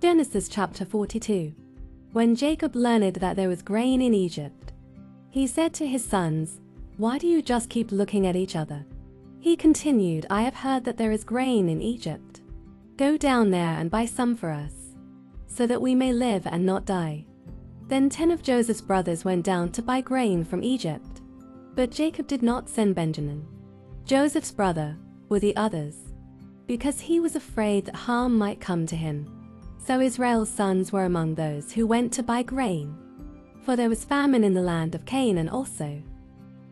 Genesis chapter 42. When Jacob learned that there was grain in Egypt, he said to his sons, "Why do you just keep looking at each other?" He continued, "I have heard that there is grain in Egypt. Go down there and buy some for us, so that we may live and not die." Then 10 of Joseph's brothers went down to buy grain from Egypt. But Jacob did not send Benjamin, Joseph's brother, with the others, because he was afraid that harm might come to him. So Israel's sons were among those who went to buy grain, for there was famine in the land of Canaan also.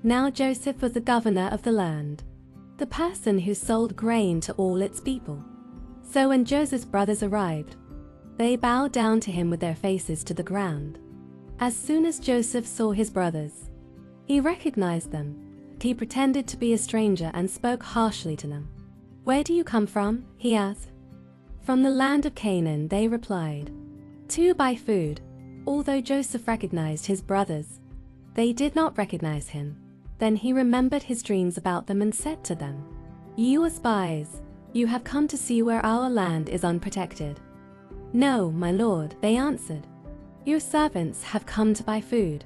Now Joseph was the governor of the land, the person who sold grain to all its people. So when Joseph's brothers arrived, they bowed down to him with their faces to the ground. As soon as Joseph saw his brothers, he recognized them. He pretended to be a stranger and spoke harshly to them. "Where do you come from?" he asked. "From the land of Canaan," they replied. "To buy food." Although Joseph recognized his brothers, they did not recognize him. Then he remembered his dreams about them and said to them, "You are spies. You have come to see where our land is unprotected." "No, my lord," they answered. "Your servants have come to buy food.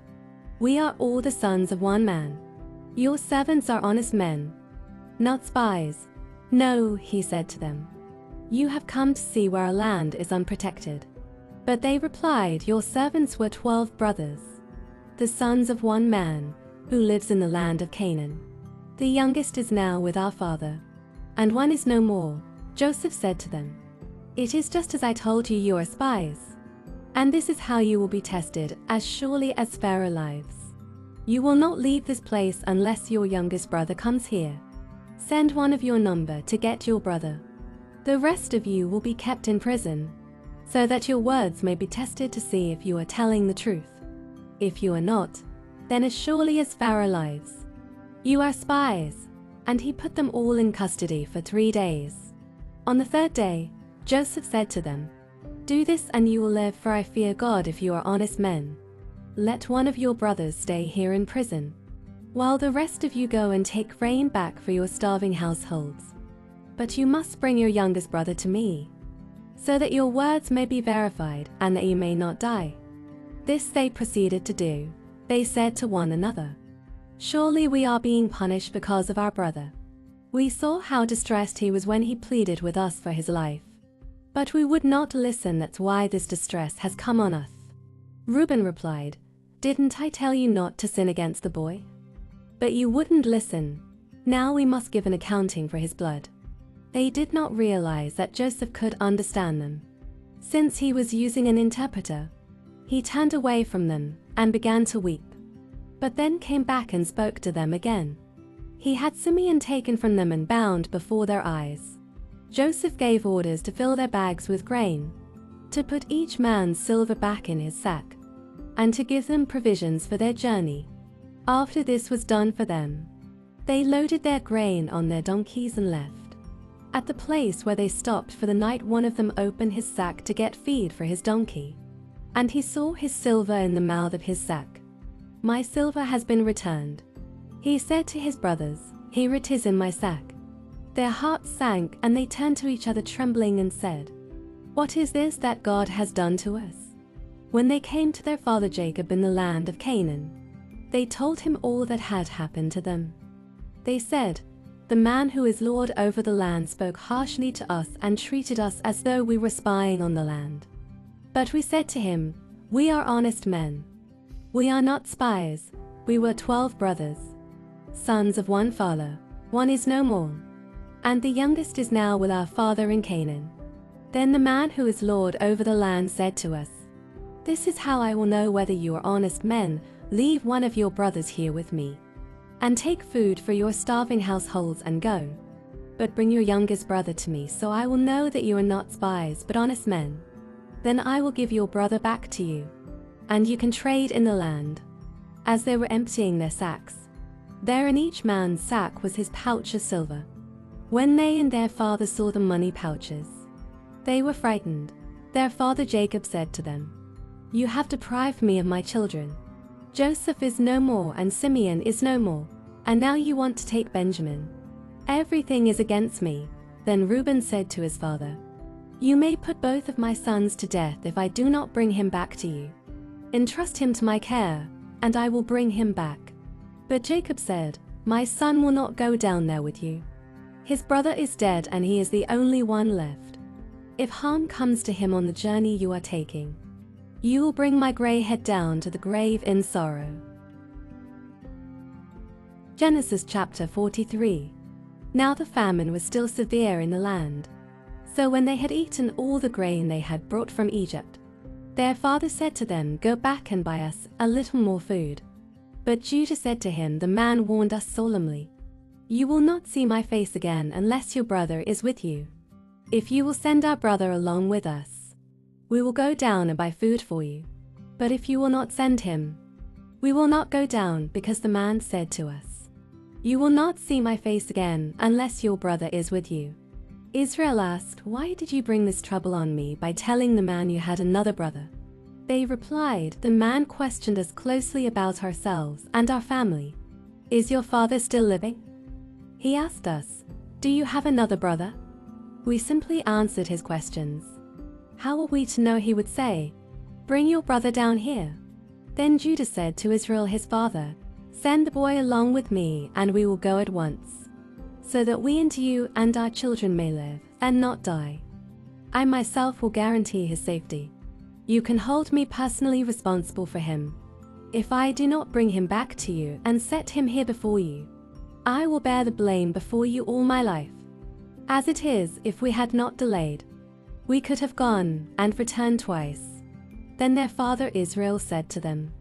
We are all the sons of one man. Your servants are honest men, not spies." "No," he said to them. "You have come to see where our land is unprotected." But they replied, "Your servants were 12 brothers, the sons of one man, who lives in the land of Canaan. The youngest is now with our father, and one is no more." Joseph said to them, "It is just as I told you, you are spies. And this is how you will be tested, as surely as Pharaoh lives. You will not leave this place unless your youngest brother comes here. Send one of your number to get your brother. The rest of you will be kept in prison, so that your words may be tested to see if you are telling the truth. If you are not, then as surely as Pharaoh lives, you are spies." And he put them all in custody for 3 days. On the 3rd day, Joseph said to them, "Do this and you will live, for I fear God if you are honest men. Let one of your brothers stay here in prison, while the rest of you go and take grain back for your starving households. But you must bring your youngest brother to me, so that your words may be verified and that you may not die." This they proceeded to do. They said to one another, "Surely we are being punished because of our brother. We saw how distressed he was when he pleaded with us for his life. But we would not listen. That's why this distress has come on us." Reuben replied, "Didn't I tell you not to sin against the boy? But you wouldn't listen. Now we must give an accounting for his blood." They did not realize that Joseph could understand them. Since he was using an interpreter, he turned away from them and began to weep, but then came back and spoke to them again. He had Simeon taken from them and bound before their eyes. Joseph gave orders to fill their bags with grain, to put each man's silver back in his sack, and to give them provisions for their journey. After this was done for them, they loaded their grain on their donkeys and left. At the place where they stopped for the night, one of them opened his sack to get feed for his donkey, and he saw his silver in the mouth of his sack. "My silver has been returned," he said to his brothers. "Here it is in my sack." Their hearts sank and they turned to each other trembling and said, "What is this that God has done to us?" When they came to their father Jacob in the land of Canaan, they told him all that had happened to them. They said, "The man who is lord over the land spoke harshly to us and treated us as though we were spying on the land. But we said to him, 'We are honest men. We are not spies. We were 12 brothers, sons of one father. One is no more, and the youngest is now with our father in Canaan.' Then the man who is lord over the land said to us, 'This is how I will know whether you are honest men. Leave one of your brothers here with me, and take food for your starving households and go. But bring your youngest brother to me, so I will know that you are not spies but honest men. Then I will give your brother back to you, and you can trade in the land." As they were emptying their sacks, there in each man's sack was his pouch of silver. When they and their father saw the money pouches, they were frightened. Their father Jacob said to them, "You have deprived me of my children. Joseph is no more and Simeon is no more, and now you want to take Benjamin. Everything is against me." Then Reuben said to his father, You may put both of my sons to death if I do not bring him back to you. Entrust him to my care, and I will bring him back." But Jacob said, "My son will not go down there with you. His brother is dead and he is the only one left. If harm comes to him on the journey you are taking, you will bring my gray head down to the grave in sorrow." Genesis chapter 43. Now the famine was still severe in the land. So when they had eaten all the grain they had brought from Egypt, their father said to them, "Go back and buy us a little more food." But Judah said to him, "The man warned us solemnly, 'You will not see my face again unless your brother is with you. If you will send our brother along with us, we will go down and buy food for you. But if you will not send him, we will not go down, because the man said to us, "You will not see my face again unless your brother is with you."' Israel asked, "Why did you bring this trouble on me by telling the man you had another brother?" They replied, "The man questioned us closely about ourselves and our family. 'Is your father still living?' He asked us, 'Do you have another brother?' We simply answered his questions. How were we to know he would say, 'Bring your brother down here'?" Then Judah said to Israel his father, "Send the boy along with me, and we will go at once, so that we and you and our children may live and not die. I myself will guarantee his safety. You can hold me personally responsible for him. If I do not bring him back to you and set him here before you, I will bear the blame before you all my life. As it is, if we had not delayed, we could have gone and returned twice." Then their father Israel said to them,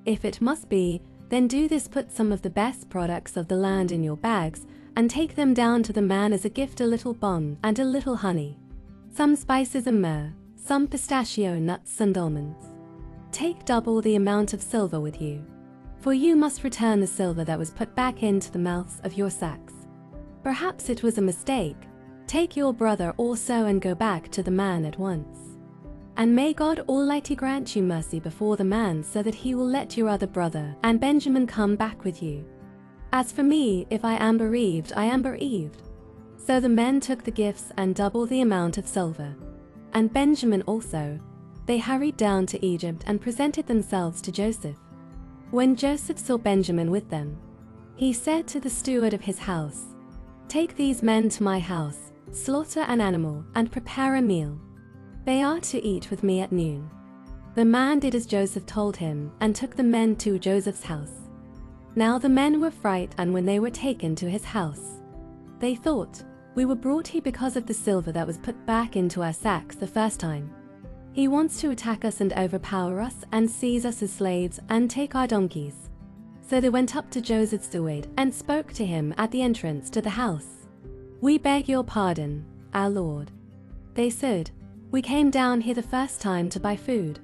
"If it must be, then do this: put some of the best products of the land in your bags, and take them down to the man as a gift: a little balm and a little honey, some spices and myrrh, some pistachio nuts and almonds. Take double the amount of silver with you, for you must return the silver that was put back into the mouths of your sacks. Perhaps it was a mistake. Take your brother also and go back to the man at once. And may God Almighty grant you mercy before the man, so that he will let your other brother and Benjamin come back with you. As for me, if I am bereaved, I am bereaved." So the men took the gifts and double the amount of silver, and Benjamin also. They hurried down to Egypt and presented themselves to Joseph. When Joseph saw Benjamin with them, he said to the steward of his house, "Take these men to my house, slaughter an animal, and prepare a meal. They are to eat with me at noon." The man did as Joseph told him and took the men to Joseph's house. Now the men were frightened, and when they were taken to his house, they thought, "We were brought here because of the silver that was put back into our sacks the first time. He wants to attack us and overpower us and seize us as slaves and take our donkeys." So they went up to Joseph's steward and spoke to him at the entrance to the house. "We beg your pardon, our lord," they said. "We came down here the first time to buy food.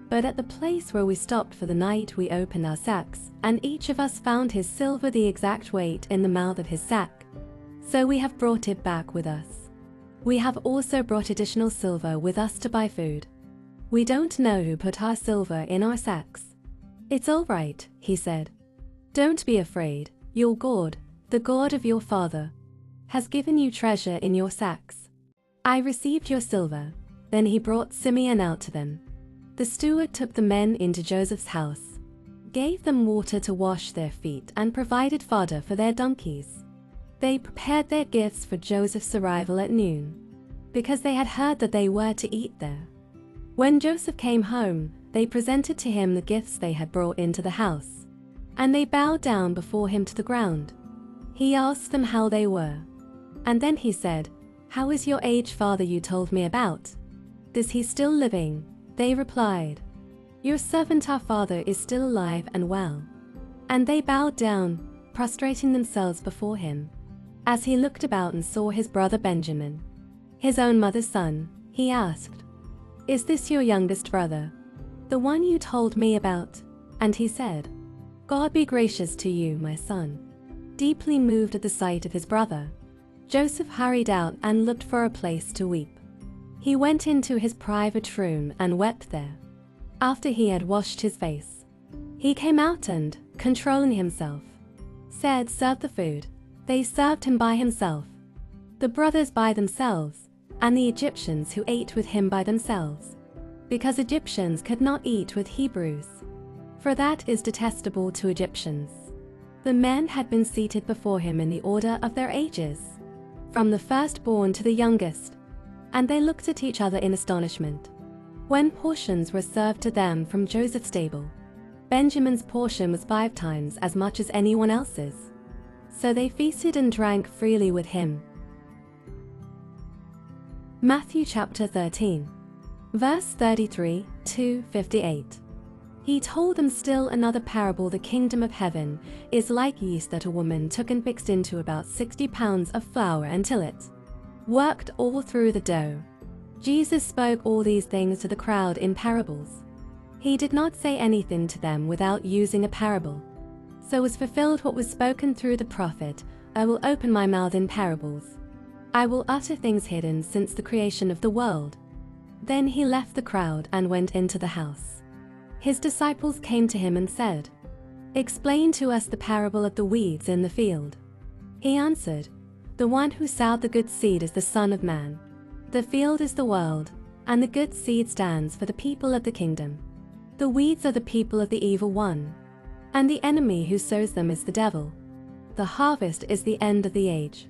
But at the place where we stopped for the night, we opened our sacks, and each of us found his silver the exact weight in the mouth of his sack. So we have brought it back with us. We have also brought additional silver with us to buy food. We don't know who put our silver in our sacks." "It's all right," he said. "Don't be afraid. Your God, the God of your father, has given you treasure in your sacks. I received your silver." Then he brought Simeon out to them. The steward took the men into Joseph's house, gave them water to wash their feet, and provided fodder for their donkeys. They prepared their gifts for Joseph's arrival at noon, because they had heard that they were to eat there. When Joseph came home, they presented to him the gifts they had brought into the house, and they bowed down before him to the ground. He asked them how they were, and then he said, "How is your aged father you told me about? Is he still living?" They replied, "Your servant our father is still alive and well." And they bowed down, prostrating themselves before him. As he looked about and saw his brother Benjamin, his own mother's son, he asked, "Is this your youngest brother, the one you told me about?" And he said, "God be gracious to you, my son." Deeply moved at the sight of his brother, Joseph hurried out and looked for a place to weep. He went into his private room and wept there. After he had washed his face, he came out and, controlling himself, said, "Serve the food." They served him by himself, the brothers by themselves, and the Egyptians who ate with him by themselves, because Egyptians could not eat with Hebrews, for that is detestable to Egyptians. The men had been seated before him in the order of their ages, from the firstborn to the youngest, and they looked at each other in astonishment. When portions were served to them from Joseph's table, Benjamin's portion was 5 times as much as anyone else's. So they feasted and drank freely with him. Matthew chapter 13, verse 33 to 58. He told them still another parable. The kingdom of heaven is like yeast that a woman took and mixed into about 60 pounds of flour until it worked all through the dough. Jesus spoke all these things to the crowd in parables. He did not say anything to them without using a parable. So was fulfilled what was spoken through the prophet, I will open my mouth in parables. I will utter things hidden since the creation of the world. Then he left the crowd and went into the house. His disciples came to him and said, Explain to us the parable of the weeds in the field. He answered, The one who sowed the good seed is the Son of Man. The field is the world, and the good seed stands for the people of the kingdom. The weeds are the people of the evil one, and the enemy who sows them is the devil. The harvest is the end of the age,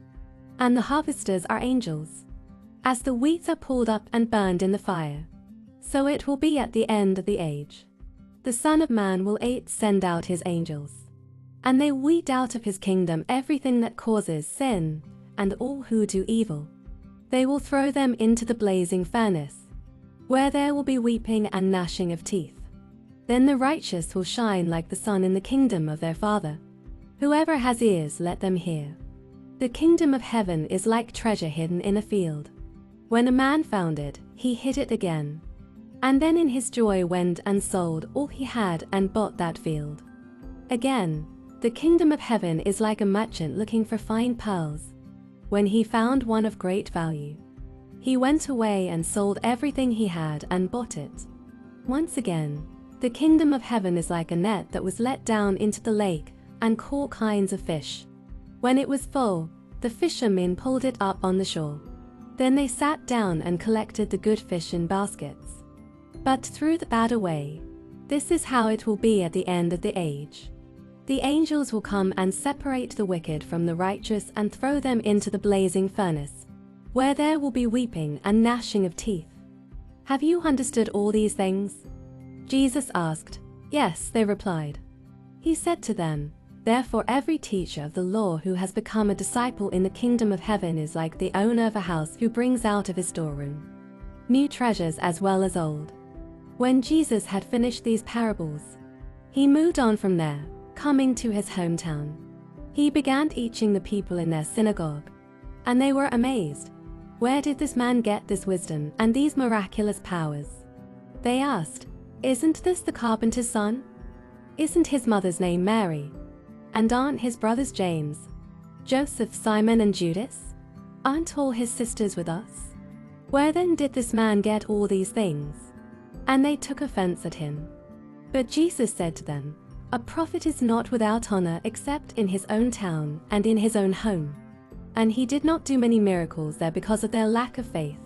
and the harvesters are angels. As the weeds are pulled up and burned in the fire, so it will be at the end of the age. The Son of Man will send out his angels, and they weed out of his kingdom everything that causes sin, and all who do evil. They will throw them into the blazing furnace, where there will be weeping and gnashing of teeth. Then the righteous will shine like the sun in the kingdom of their Father. Whoever has ears, let them hear. The kingdom of heaven is like treasure hidden in a field. When a man found it, he hid it again, and then in his joy went and sold all he had and bought that field. Again, the kingdom of heaven is like a merchant looking for fine pearls. When he found one of great value, he went away and sold everything he had and bought it. Once again, the kingdom of heaven is like a net that was let down into the lake and caught all kinds of fish. When it was full, the fishermen pulled it up on the shore. Then they sat down and collected the good fish in baskets, but threw the bad away. This is how it will be at the end of the age. The angels will come and separate the wicked from the righteous and throw them into the blazing furnace, where there will be weeping and gnashing of teeth. Have you understood all these things? Jesus asked. Yes, they replied. He said to them, Therefore every teacher of the law who has become a disciple in the kingdom of heaven is like the owner of a house who brings out of his storeroom new treasures as well as old. When Jesus had finished these parables, he moved on from there, coming to his hometown. He began teaching the people in their synagogue, and they were amazed. Where did this man get this wisdom and these miraculous powers? They asked, Isn't this the carpenter's son? Isn't his mother's name Mary? And aren't his brothers James, Joseph, Simon, and Judas? Aren't all his sisters with us? Where then did this man get all these things? And they took offense at him. But Jesus said to them, A prophet is not without honor except in his own town and in his own home. And he did not do many miracles there because of their lack of faith.